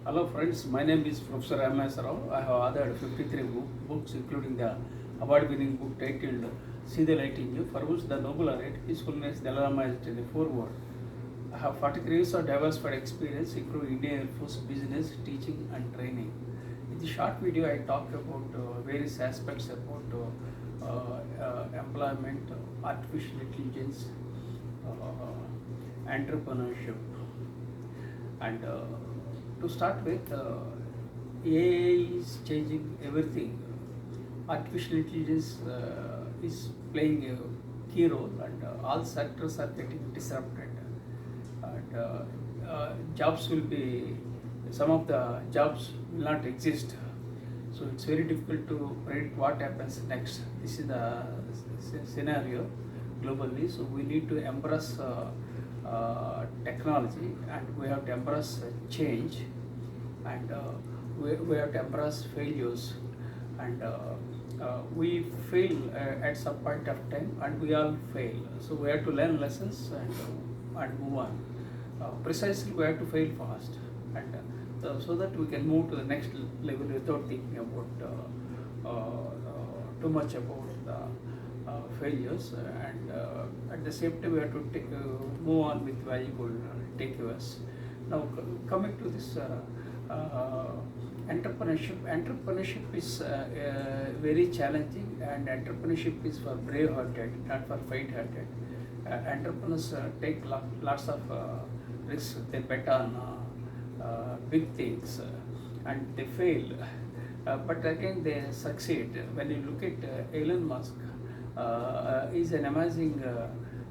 Hello friends, my name is profmsrao. I have authored 53 books including the award-winning book titled See the Light in You, for which the Nobel laureate His Holiness Dalai Lama is in the foreword. I have 43 years of diversified experience including Indian Air Force, business, teaching and training. In the short video I talk about various aspects about employment, artificial intelligence, entrepreneurship, and to start with, AI is changing everything. Artificial intelligence is playing a key role, and all sectors are getting disrupted. And jobs will be, some of the jobs will not exist. So it's very difficult to predict what happens next. This is the scenario globally. So we need to embrace technology, and we have to embrace change, and we have to embrace failures, and we fail at some point of time, and we all fail. So we have to learn lessons and move on. Precisely, we have to fail fast, and so that we can move to the next level without thinking about too much about the failures, and at the same time we have to move on with valuable takeaways. Now coming to this entrepreneurship is very challenging, and entrepreneurship is for brave-hearted, not for faint-hearted. Entrepreneurs take lots of risks. They bet on big things, and they fail, but again they succeed. When you look at Elon Musk, he's an amazing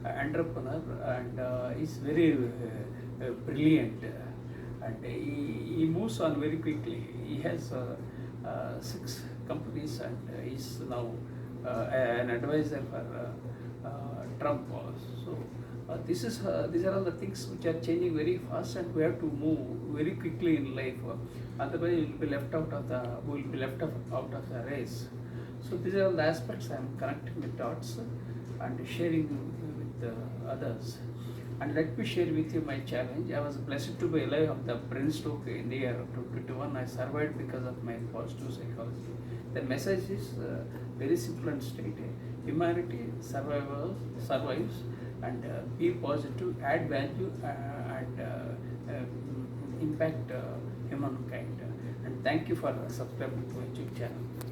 entrepreneur, and he's very brilliant, and he moves on very quickly. He has 6 companies, and he's now an advisor for Trump. So these are all the things which are changing very fast, and we have to move very quickly in life. Otherwise, we will be left out of the race. So these are all the aspects I am connecting the dots and sharing with others. And let me share with you my challenge. I was blessed to be alive of the brain stroke in the year 2021. I survived because of my positive psychology. The message is very simple and straight. Humanity survives, and be positive, add value, and impact humankind. And thank you for subscribing to my YouTube channel.